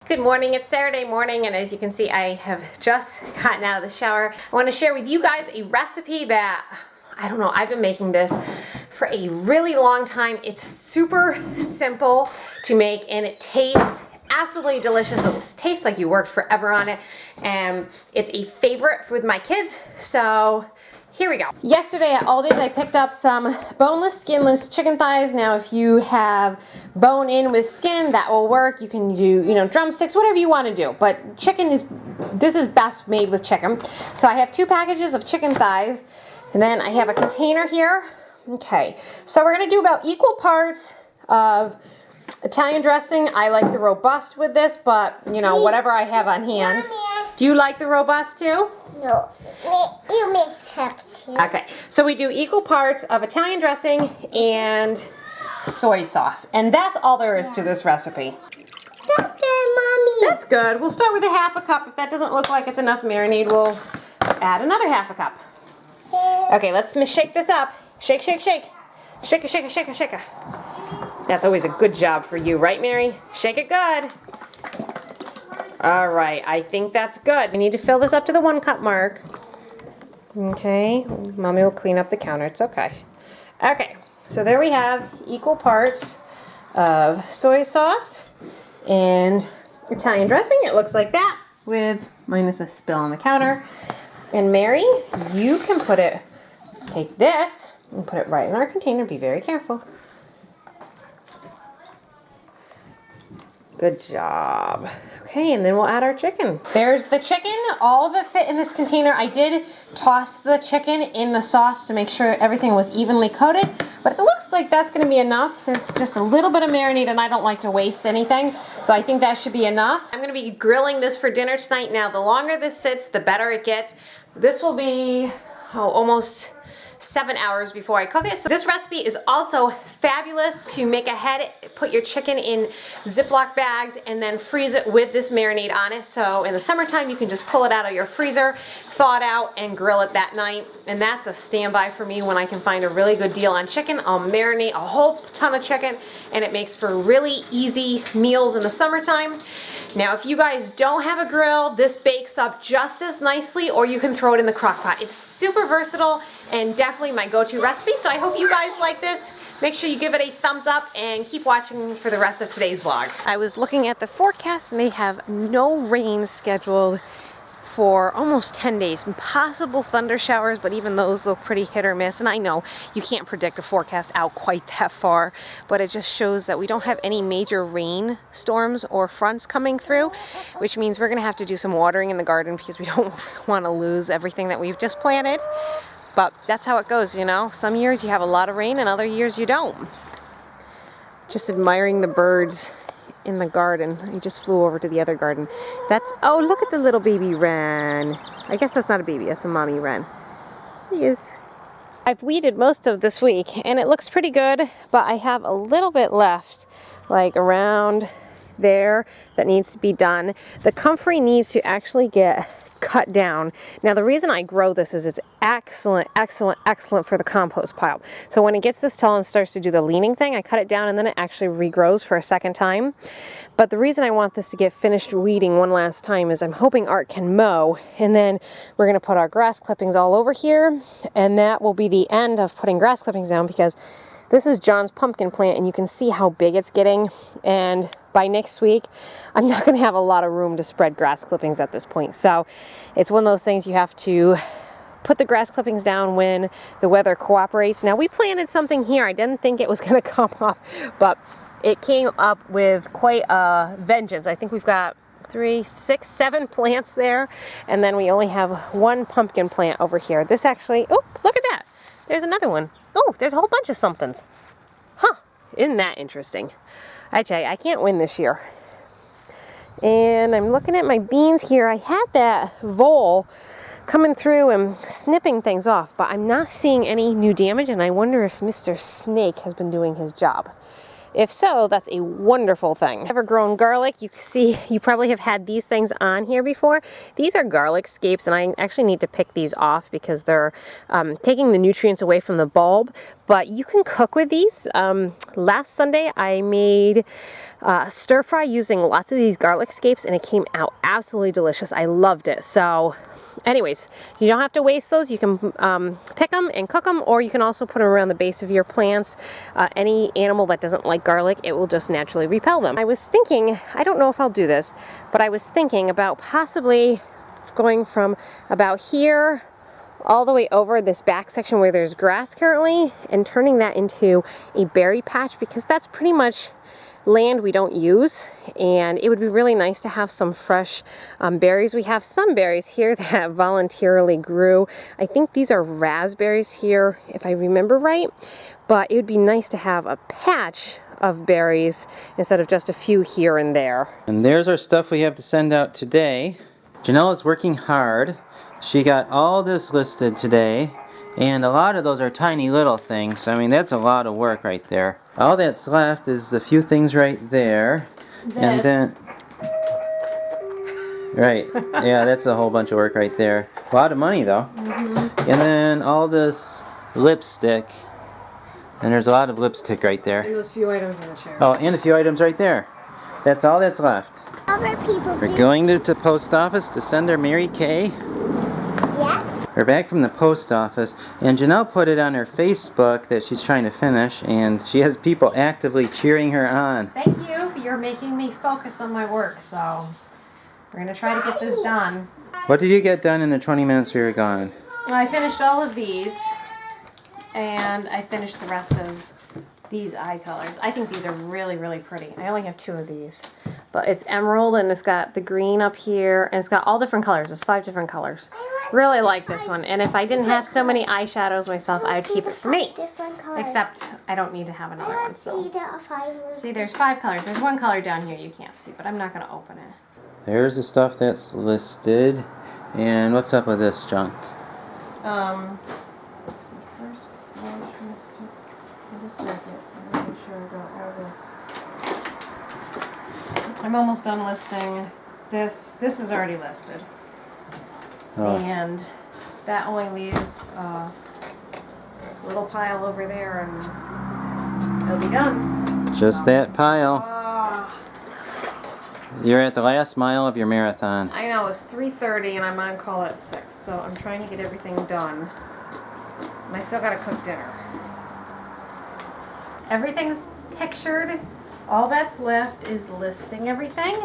Good morning, it's Saturday morning, and as you can see, I have just gotten out of the shower. I want to share with you guys a recipe that, I don't know, I've been making this for a really long time. It's super simple to make, and it tastes absolutely delicious. It tastes like you worked forever on it, and it's a favorite with my kids, so here we go. Yesterday at Aldi's I picked up some boneless, skinless chicken thighs. Now if you have bone in with skin, that will work. You can do, drumsticks, whatever you want to do. But this is best made with chicken. So I have 2 packages of chicken thighs, and then I have a container here. Okay, so we're gonna do about equal parts of Italian dressing. I like the robust with this, but whatever I have on hand. Do you like the robust too? No, you mix up too. Okay, so we do equal parts of Italian dressing and soy sauce, and that's all there is to this recipe. That's good, Mommy. That's good. We'll start with a 1/2 cup. If that doesn't look like it's enough marinade, we'll add another 1/2 cup. Okay, let's shake this up. Shake, shake, shake. Shake it, shake it, shake it, shake it. That's always a good job for you, right, Mary? Shake it good. All right, I think that's good. We need to fill this up to the 1 cup mark. Okay, Mommy will clean up the counter. It's okay. Okay, so there we have equal parts of soy sauce and Italian dressing. It looks like that, with minus a spill on the counter. And Mary, you can take this and put it right in our container. Be very careful. Good job. Okay, and then we'll add our chicken. There's the chicken. All of it fit in this container. I did toss the chicken in the sauce to make sure everything was evenly coated, but it looks like that's gonna be enough. There's just a little bit of marinade, and I don't like to waste anything, so I think that should be enough. I'm gonna be grilling this for dinner tonight. Now, the longer this sits, the better it gets. This will be almost 7 hours before I cook it. So this recipe is also fabulous to make ahead. Put your chicken in Ziploc bags and then freeze it with this marinade on it. So in the summertime, you can just pull it out of your freezer, thaw it out, and grill it that night. And that's a standby for me when I can find a really good deal on chicken. I'll marinate a whole ton of chicken, and it makes for really easy meals in the summertime. Now, if you guys don't have a grill, this bakes up just as nicely, or you can throw it in the crock pot. It's super versatile and definitely my go-to recipe, so I hope you guys like this. Make sure you give it a thumbs up and keep watching for the rest of today's vlog. I was looking at the forecast, and they have no rain scheduled for almost 10 days. Possible thunder showers, but even those look pretty hit or miss. And I know you can't predict a forecast out quite that far, but it just shows that we don't have any major rain storms or fronts coming through, which means we're gonna have to do some watering in the garden because we don't want to lose everything that we've just planted. But that's how it goes, Some years you have a lot of rain, and other years you don't. Just admiring the birds in the garden. He just flew over to the other garden. Oh, look at the little baby wren. I guess that's not a baby, that's a mommy wren. He is. I've weeded most of this week, and it looks pretty good, but I have a little bit left, like around there, that needs to be done. The comfrey needs to actually get cut down. Now, the reason I grow this is it's excellent, excellent, excellent for the compost pile. So when it gets this tall and starts to do the leaning thing, I cut it down, and then it actually regrows for a second time. But the reason I want this to get finished weeding one last time is I'm hoping Art can mow, and then we're going to put our grass clippings all over here, and that will be the end of putting grass clippings down, because this is John's pumpkin plant, and you can see how big it's getting, and by next week, I'm not going to have a lot of room to spread grass clippings at this point. So it's one of those things you have to put the grass clippings down when the weather cooperates. Now, we planted something here. I didn't think it was going to come up, but it came up with quite a vengeance. I think we've got 3, 6, 7 plants there, and then we only have 1 pumpkin plant over here. This actually, oh, look at that. There's another one. Oh, there's a whole bunch of somethings. Huh, isn't that interesting? I tell you, I can't win this year. And I'm looking at my beans here. I had that vole coming through and snipping things off, but I'm not seeing any new damage, and I wonder if Mr. Snake has been doing his job. If so, that's a wonderful thing. Ever grown garlic? You see, you probably have had these things on here before. These are garlic scapes, and I actually need to pick these off because they're taking the nutrients away from the bulb. But you can cook with these. Last Sunday, I made stir fry using lots of these garlic scapes, and it came out absolutely delicious. I loved it. So anyways, you don't have to waste those. You can pick them and cook them, or you can also put them around the base of your plants. Any animal that doesn't like garlic, it will just naturally repel them. I was thinking, I don't know if I'll do this, but I was thinking about possibly going from about here all the way over this back section where there's grass currently and turning that into a berry patch, because that's pretty much land we don't use, and it would be really nice to have some fresh berries. We have some berries here that voluntarily grew. I think these are raspberries here, if I remember right, but it would be nice to have a patch of berries instead of just a few here and there. And there's our stuff we have to send out today. Janelle is working hard. She got all this listed today, and a lot of those are tiny little things. I mean, that's a lot of work right there. All that's left is a few things right there. And then, right, yeah, that's a whole bunch of work right there. A lot of money though. And then all this lipstick. And there's a lot of lipstick right there. And those few items in the chair. Oh, and a few items right there. That's all that's left. Other people We're going to the post office to send our Mary Kay. Yeah. We're back from the post office, and Janelle put it on her Facebook that she's trying to finish, and she has people actively cheering her on. Thank you. You're making me focus on my work, so we're going to try to get this done. What did you get done in the 20 minutes we were gone? I finished all of these, and I finished the rest of these eye colors. I think these are really, really pretty. I only have 2 of these, but it's emerald, and it's got the green up here, and it's got all different colors. It's 5 different colors. Really like this one, and if I didn't have so many eyeshadows myself, I would keep it for me. Except I don't need to have another one. So see, there's 5 colors. There's 1 color down here you can't see, but I'm not going to open it. There's the stuff that's listed. And what's up with this junk? Let's see, first page listed. Just a second. I'm make sure I got all this. I'm almost done listing this. This is already listed. Oh. And that only leaves a little pile over there, and it'll be done. Just that pile. Ah, You're at the last mile of your marathon. I know, it's 3:30 and I'm on call at 6, so I'm trying to get everything done. And I still gotta cook dinner. Everything's pictured. All that's left is listing everything.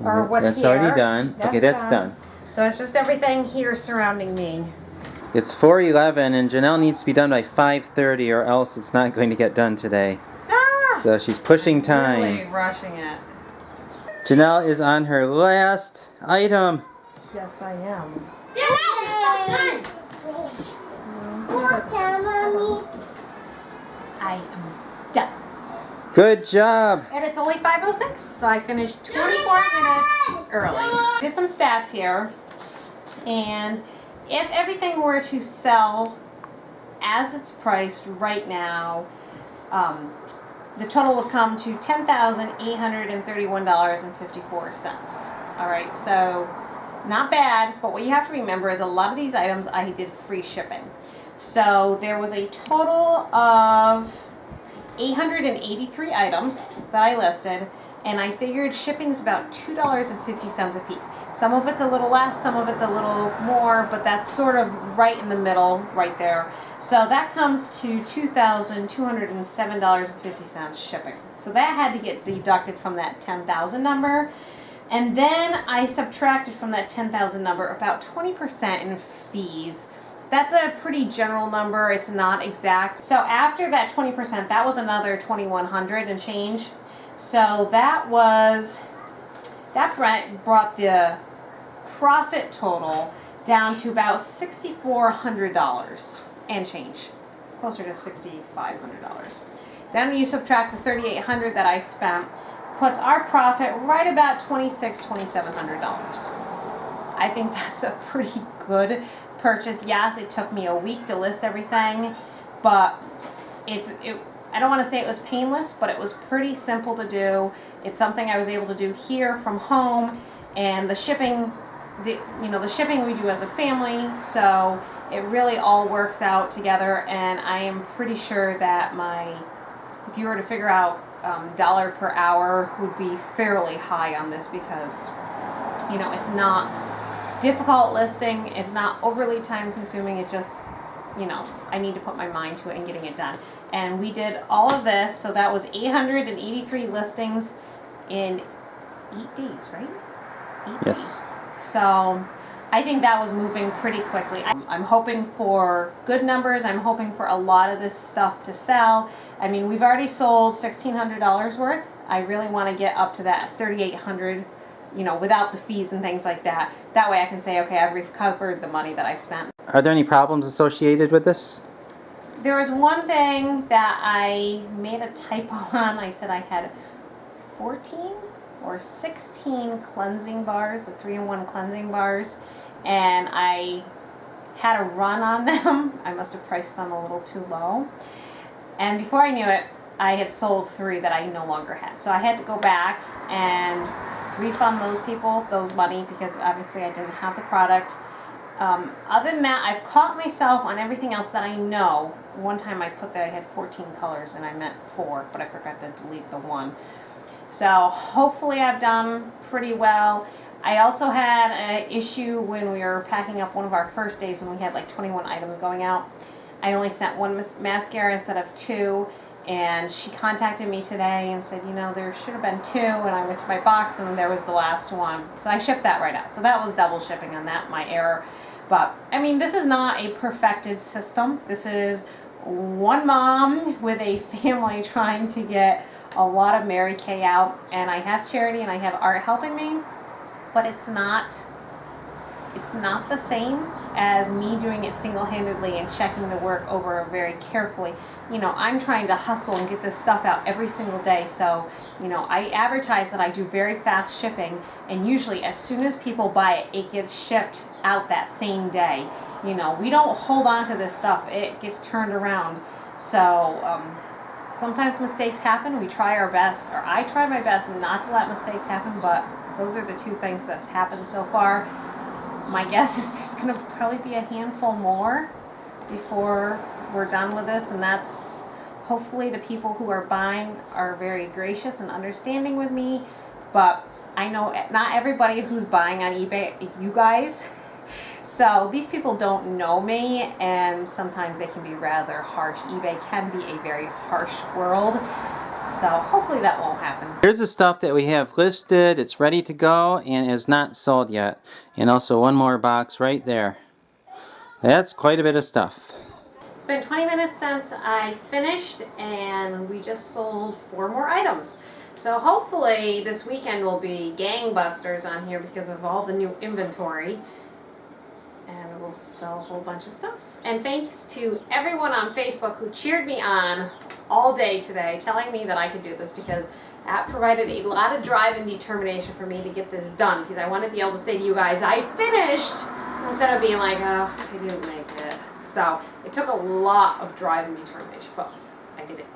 Or what's That's here. already done. Okay, that's done. So it's just everything here surrounding me. It's 4:11, and Janelle needs to be done by 5:30, or else it's not going to get done today. Ah! So she's pushing time. Really rushing it. Janelle is on her last item. Yes, I am. Mommy. I am done. Good job. And it's only 5:06, so I finished 24 minutes early. Did some stats here, and if everything were to sell as it's priced right now, the total would come to $10,831.54. All right, so not bad, but what you have to remember is a lot of these items I did free shipping. So there was a total of 883 items that I listed, and I figured shipping is about $2.50 a piece. Some of it's a little less, some of it's a little more, but that's sort of right in the middle, right there. So that comes to $2,207.50 shipping. So that had to get deducted from that 10,000 number. And then I subtracted from that 10,000 number about 20% in fees. That's a pretty general number. It's not exact. So after that 20%, that was another $2,100 and change. So that brought the profit total down to about $6,400 and change, closer to $6,500. Then when you subtract the $3,800 that I spent, puts our profit right about $2,700. I think that's a pretty good purchase. Yes, it took me a week to list everything, but I I don't want to say it was painless, but it was pretty simple to do. It's something I was able to do here from home, and the shipping, the shipping we do as a family, so it really all works out together. And I am pretty sure that if you were to figure out dollar per hour would be fairly high on this, because it's not difficult listing, it's not overly time consuming, it just I need to put my mind to it and getting it done. And we did all of this, so that was 883 listings in 8 days, right? 8 Yes. days. So I think that was moving pretty quickly. I'm hoping for good numbers. I'm hoping for a lot of this stuff to sell. I mean, we've already sold $1,600 worth. I really want to get up to that $3,800, without the fees and things like that. That way I can say, okay, I've recovered the money that I spent. Are there any problems associated with this? There was one thing that I made a typo on. I said I had 14 or 16 cleansing bars, the 3-in-1 cleansing bars, and I had a run on them. I must have priced them a little too low. And before I knew it, I had sold 3 that I no longer had. So I had to go back and refund those people those money, because obviously I didn't have the product. Other than that, I've caught myself on everything else that I know. One time I put that I had 14 colors and I meant 4, but I forgot to delete the 1. So hopefully I've done pretty well. I also had an issue when we were packing up one of our first days when we had like 21 items going out. I only sent 1 mascara instead of 2, and she contacted me today and said, there should have been 2, and I went to my box and there was the last one. So I shipped that right out. So that was double shipping on that, my error. But, I mean, this is not a perfected system. This is one mom with a family trying to get a lot of Mary Kay out, and I have charity and I have art helping me, but it's not the same as me doing it single-handedly and checking the work over very carefully. I'm trying to hustle and get this stuff out every single day, so I advertise that I do very fast shipping, and usually as soon as people buy it, it gets shipped out that same day. We don't hold on to this stuff, it gets turned around. So sometimes mistakes happen. We try our best, or I try my best not to let mistakes happen, but those are the 2 things that's happened so far. My guess is there's going to probably be a handful more before we're done with this, and that's hopefully the people who are buying are very gracious and understanding with me. But I know not everybody who's buying on eBay is you guys. So these people don't know me, and sometimes they can be rather harsh. eBay can be a very harsh world. So hopefully that won't happen. Here's the stuff that we have listed. It's ready to go and is not sold yet. And also one more box right there. That's quite a bit of stuff. It's been 20 minutes since I finished, and we just sold 4 more items. So hopefully this weekend will be gangbusters on here because of all the new inventory. And we'll sell a whole bunch of stuff. And thanks to everyone on Facebook who cheered me on all day today, telling me that I could do this, because that provided a lot of drive and determination for me to get this done, because I want to be able to say to you guys, I finished, instead of being like, oh, I didn't make it. So it took a lot of drive and determination, but I did it.